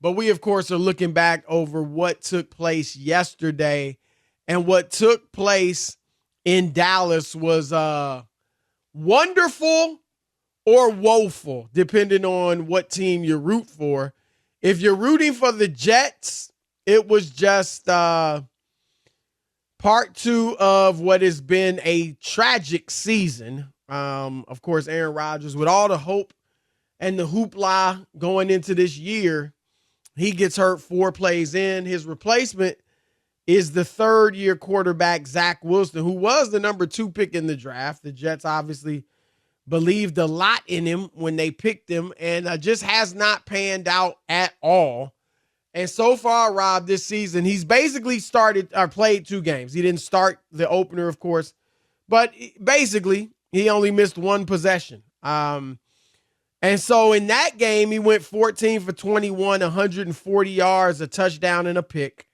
But we, of course, are looking back over what took place yesterday. And what took place in Dallas was wonderful or woeful, depending on what team you root for. If you're rooting for the Jets, it was just part two of what has been a tragic season. Of course, Aaron Rodgers, with all the hope and the hoopla going into this year, he gets hurt 4 plays in. His replacement is the third-year quarterback, Zach Wilson, who was the number 2 pick in the draft. The Jets obviously believed a lot in him when they picked him, and just has not panned out at all. And so far, Rob, this season, he's basically played 2 games. He didn't start the opener, of course, but basically he only missed 1 possession. And so in that game, he went 14 for 21, 140 yards, a touchdown, and a pick.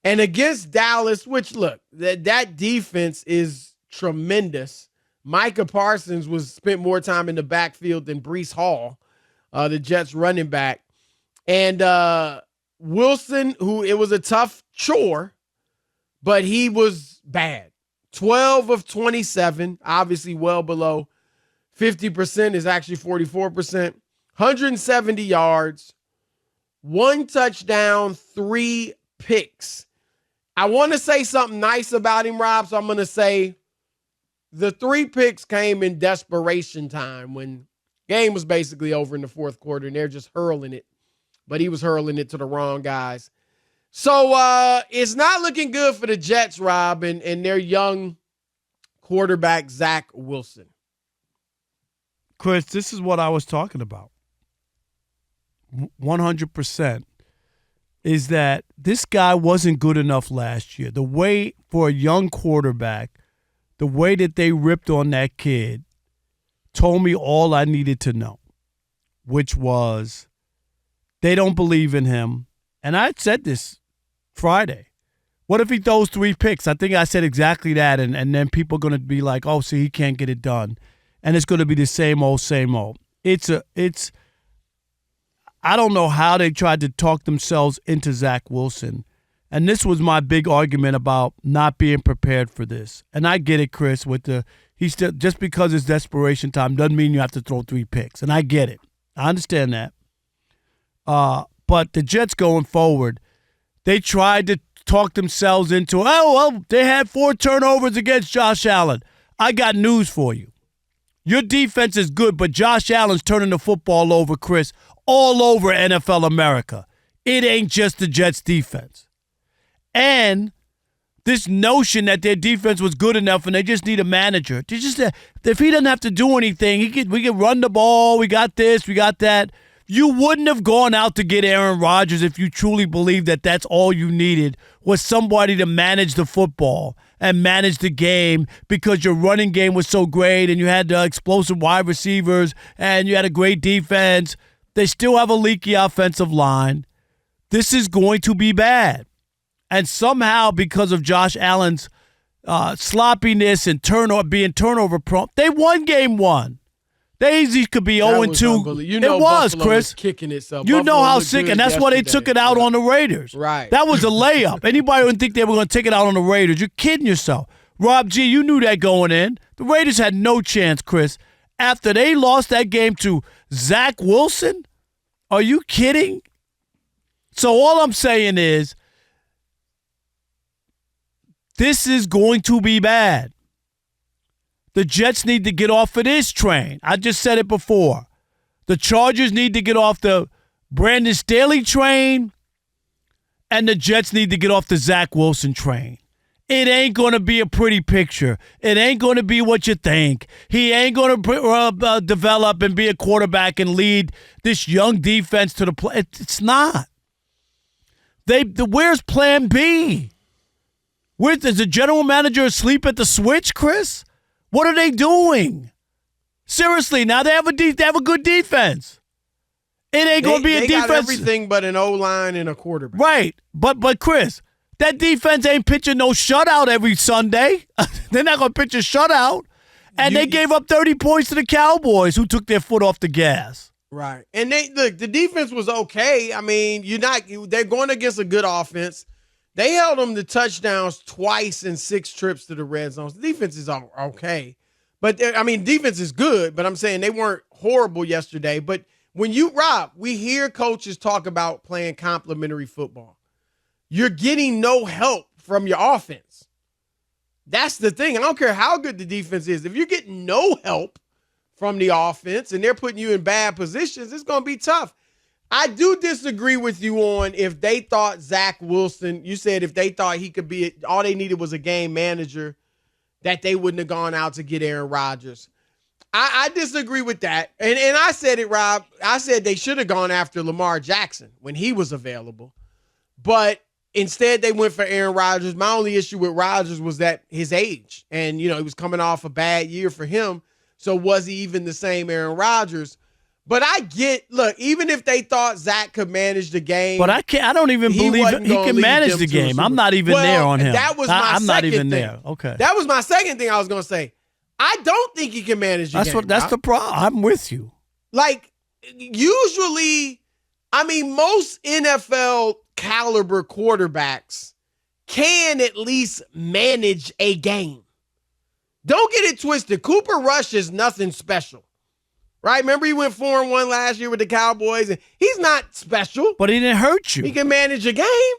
And against Dallas, which, look, that defense is tremendous. Micah Parsons spent more time in the backfield than Breece Hall, the Jets running back. And Wilson, who it was a tough chore, but he was bad. 12 of 27, obviously well below 50%, is actually 44%. 170 yards, 1 touchdown, 3 picks. I want to say something nice about him, Rob, so I'm going to say the 3 picks came in desperation time when game was basically over in the fourth quarter, and they're just hurling it. But he was hurling it to the wrong guys. So it's not looking good for the Jets, Rob, and their young quarterback, Zach Wilson. Chris, this is what I was talking about. 100%. Is that this guy wasn't good enough last year. The way for a young quarterback, the way that they ripped on that kid told me all I needed to know, which was they don't believe in him. And I said this Friday. What if he throws 3 picks? I think I said exactly that, and then people are going to be like, oh, see, he can't get it done. And it's going to be the same old, same old. I don't know how they tried to talk themselves into Zach Wilson. And this was my big argument about not being prepared for this. And I get it, Chris, he's still, just because it's desperation time doesn't mean you have to throw 3 picks. And I get it. I understand that. But the Jets going forward, they tried to talk themselves into, they had 4 turnovers against Josh Allen. I got news for you. Your defense is good, but Josh Allen's turning the football over, Chris, all over NFL America. It ain't just the Jets' defense. And this notion that their defense was good enough and they just need a manager. If he doesn't have to do anything, we can run the ball, we got this, we got that. You wouldn't have gone out to get Aaron Rodgers if you truly believed that that's all you needed was somebody to manage the football and manage the game because your running game was so great and you had explosive wide receivers and you had a great defense. They still have a leaky offensive line. This is going to be bad. And somehow, because of Josh Allen's sloppiness and being turnover prone, they won game 1. They easily could be 0-2. It was, Chris. Kicking itself. You know how sick, and that's why they took it out on the Raiders. Right. That was a layup. Anybody would think they were going to take it out on the Raiders. You're kidding yourself. Rob G, you knew that going in. The Raiders had no chance, Chris. After they lost that game to Zach Wilson, are you kidding? So all I'm saying is this is going to be bad. The Jets need to get off of this train. I just said it before. The Chargers need to get off the Brandon Staley train, and the Jets need to get off the Zach Wilson train. It ain't going to be a pretty picture. It ain't going to be what you think. He ain't going to develop and be a quarterback and lead this young defense to the play. It's not. Where's Plan B? Is the general manager asleep at the switch, Chris? What are they doing? Seriously, now they have a good defense. It ain't going to be a defense. They got everything but an O-line and a quarterback. Right. But Chris, that defense ain't pitching no shutout every Sunday. They're not going to pitch a shutout. And they gave up 30 points to the Cowboys, who took their foot off the gas. Right. And the defense was okay. I mean, they're going against a good offense. They held them to touchdowns twice in 6 trips to the red zone. The defense is okay. But defense is good, but I'm saying they weren't horrible yesterday. But we hear coaches talk about playing complementary football. You're getting no help from your offense. That's the thing. I don't care how good the defense is. If you're getting no help from the offense and they're putting you in bad positions, it's going to be tough. I do disagree with you on if they thought Zach Wilson, you said if they thought he could be, all they needed was a game manager, that they wouldn't have gone out to get Aaron Rodgers. I disagree with that. And I said it, Rob. I said they should have gone after Lamar Jackson when he was available. But instead, they went for Aaron Rodgers. My only issue with Rodgers was that his age. And, he was coming off a bad year for him. So was he even the same Aaron Rodgers? But even if they thought Zach could manage the game. But I don't even believe he can manage the game. I'm not even there on him. That was my I'm not even second there. thing. Okay. That was my second thing I was going to say. I don't think he can manage the game. That's the problem. I'm with you. Like, usually, most NFL caliber quarterbacks can at least manage a game. Don't get it twisted. Cooper Rush is nothing special. Right? Remember he went 4-1 last year with the Cowboys, and he's not special. But he didn't hurt you. He can manage a game.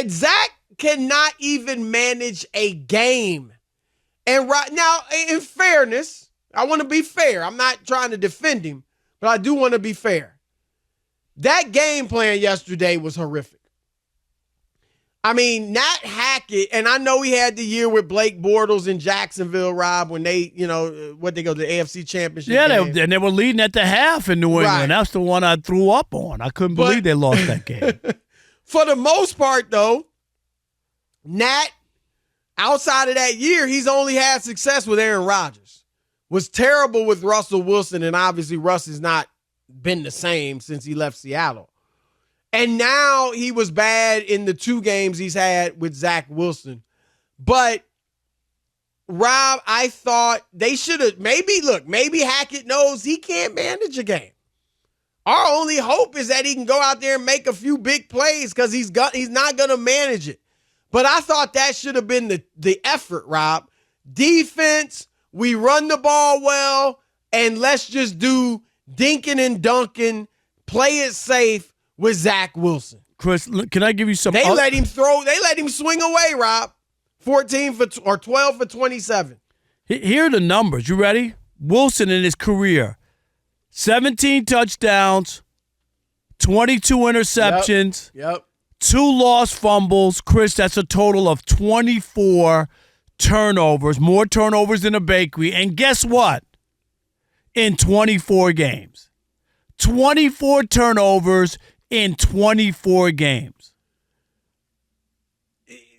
Zach cannot even manage a game. And right now, in fairness, I want to be fair. I'm not trying to defend him, but I do want to be fair. That game plan yesterday was horrific. Nat Hackett, and I know he had the year with Blake Bortles in Jacksonville, Rob, when they, they go to the AFC Championship game. And they were leading at the half in New England. Right. That's the one I threw up on. I couldn't believe they lost that game. For the most part, though, Nat, outside of that year, he's only had success with Aaron Rodgers. Was terrible with Russell Wilson, and obviously Russ has not been the same since he left Seattle. And now he was bad in the 2 games he's had with Zach Wilson. But, Rob, I thought they should have, maybe Hackett knows he can't manage a game. Our only hope is that he can go out there and make a few big plays because he's not going to manage it. But I thought that should have been the effort, Rob. Defense, we run the ball well, and let's just do dinking and dunking, play it safe with Zach Wilson. Chris, can I give you some? They let him swing away, Rob. 12 for 27. Here are the numbers. You ready? Wilson in his career, 17 touchdowns, 22 interceptions, Yep. 2 lost fumbles. Chris, that's a total of 24 turnovers, more turnovers than a bakery. And guess what? In 24 games. 24 turnovers in 24 games.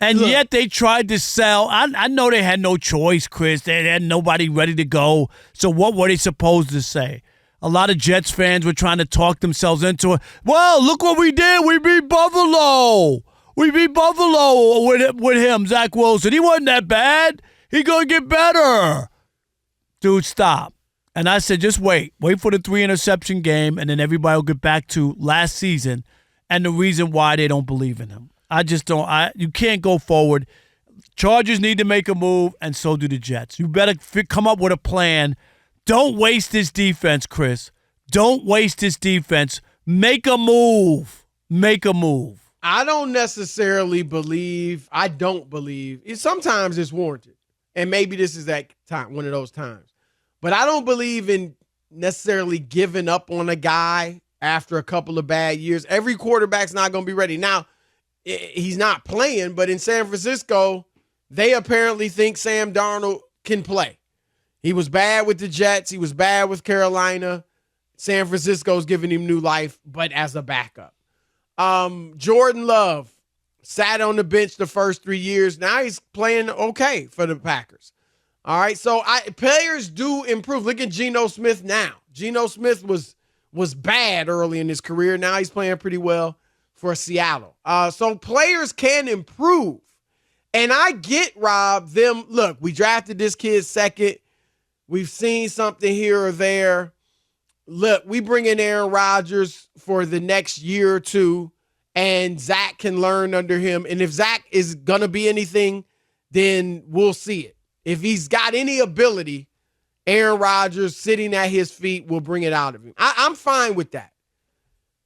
And yet they tried to sell. I know they had no choice, Chris. They had nobody ready to go. So what were they supposed to say? A lot of Jets fans were trying to talk themselves into it. Well, look what we did. We beat Buffalo. We beat Buffalo with him, Zach Wilson. He wasn't that bad. He going to get better. Dude, stop. And I said, just wait. Wait for the 3-interception game, and then everybody will get back to last season and the reason why they don't believe in him. I just don't. You can't go forward. Chargers need to make a move, and so do the Jets. You better come up with a plan. Don't waste this defense, Chris. Don't waste this defense. Make a move. Make a move. I don't necessarily believe. I don't believe. Sometimes it's warranted, and maybe this is that time, one of those times. But I don't believe in necessarily giving up on a guy after a couple of bad years. Every quarterback's not going to be ready. Now, he's not playing, but in San Francisco, they apparently think Sam Darnold can play. He was bad with the Jets. He was bad with Carolina. San Francisco's giving him new life, but as a backup. Jordan Love sat on the bench the first 3 years. Now he's playing okay for the Packers. All right, so players do improve. Look at Geno Smith now. Geno Smith was bad early in his career. Now he's playing pretty well for Seattle. So players can improve. And I get, Rob, look, we drafted this kid second. We've seen something here or there. look, we bring in Aaron Rodgers for the next year or two, and Zach can learn under him. And if Zach is going to be anything, then we'll see it. If he's got any ability, Aaron Rodgers sitting at his feet will bring it out of him. I'm fine with that.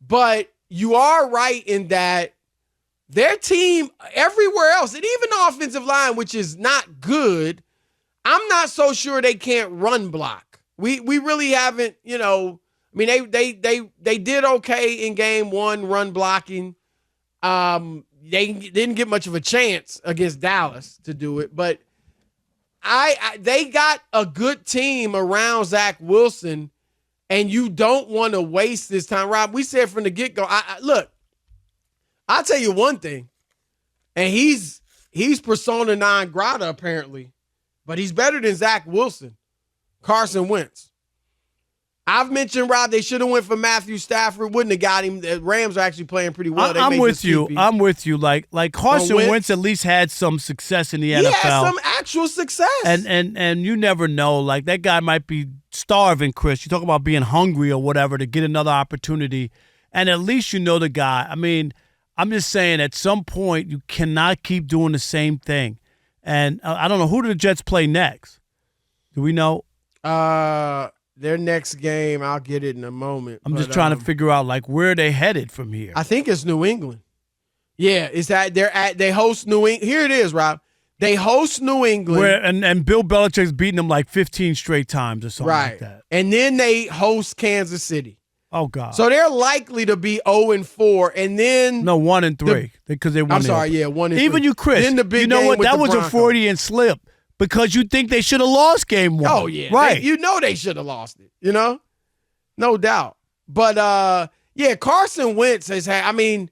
But you are right in that their team everywhere else, and even the offensive line, which is not good, I'm not so sure they can't run block. We really haven't, I mean, they did okay in game one run blocking. They didn't get much of a chance against Dallas to do it, but they got a good team around Zach Wilson, and you don't want to waste this time. Rob, we said from the get-go, look, I'll tell you one thing, and he's persona non grata apparently, but he's better than Zach Wilson, Carson Wentz. I've mentioned, Rob, they should have went for Matthew Stafford. Wouldn't have got him. The Rams are actually playing pretty well. I'm with you. I'm with you. Like Carson Wentz at least had some success in the NFL. He had some actual success. And you never know. Like, that guy might be starving, Chris. You talk about being hungry or whatever to get another opportunity. And at least you know the guy. I mean, I'm just saying at some point you cannot keep doing the same thing. And I don't know, who do the Jets play next? Do we know? Their next game, I'll get it in a moment. I'm just trying to figure out, like, where are they headed from here? I think it's New England. Yeah, it's that they host New England. Here it is, Rob. They host New England. And Bill Belichick's beating them like 15 straight times or something like that. And then they host Kansas City. Oh, God. So they're likely to be 0-4, and then 1-3 because they won. I'm sorry, 1-3. Even you, Chris. Then the big you know game what? with That the was Broncos. A Freudian slip because you think they should have lost game one. Oh yeah, right. They should have lost it. No doubt. But Carson Wentz has had. I mean,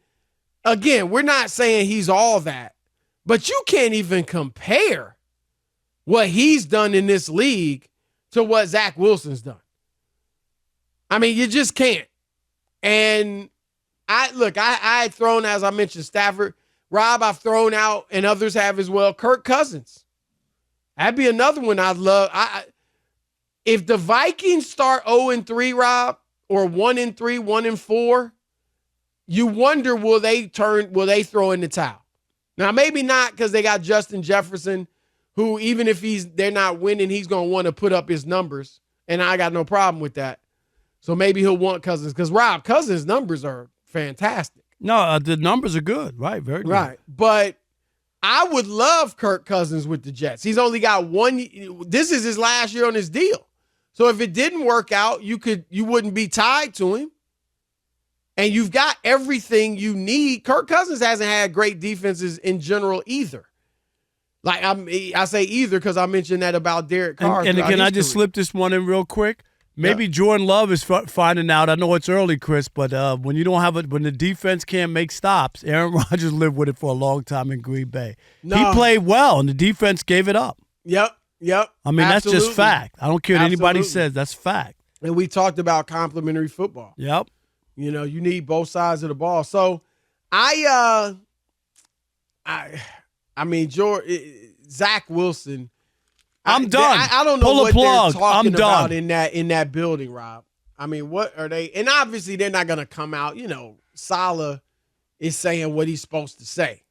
again, we're not saying he's all that, but you can't even compare what he's done in this league to what Zach Wilson's done. I mean, you just can't. And I had thrown, as I mentioned, Stafford. Rob, I've thrown out, and others have as well, Kirk Cousins. That'd be another one I'd love. If the Vikings start 0-3, Rob, or 1-3, 1-4, you wonder will they throw in the towel? Now, maybe not, because they got Justin Jefferson, who even if they're not winning, he's gonna want to put up his numbers. And I got no problem with that. So maybe he'll want Cousins, because Rob, Cousins' numbers are fantastic. No, the numbers are good. Right, very good. Right, but I would love Kirk Cousins with the Jets. He's only got one. This is his last year on his deal. So if it didn't work out, you wouldn't be tied to him. And you've got everything you need. Kirk Cousins hasn't had great defenses in general either. Like I say either because I mentioned that about Derek Carr. And again, I just slipped this one in real quick. Maybe Jordan Love is finding out. I know it's early, Chris, but when you don't have it, when the defense can't make stops, Aaron Rodgers lived with it for a long time in Green Bay. No. He played well, and the defense gave it up. Yep. I mean, That's just fact. I don't care what anybody says. That's fact. And we talked about complimentary football. Yep. You need both sides of the ball. So I mean, Zach Wilson. I'm done. I don't know Pull what plug. they're talking I'm done. about in that building, Rob. I mean, what are they? And obviously, they're not going to come out. Saleh is saying what he's supposed to say.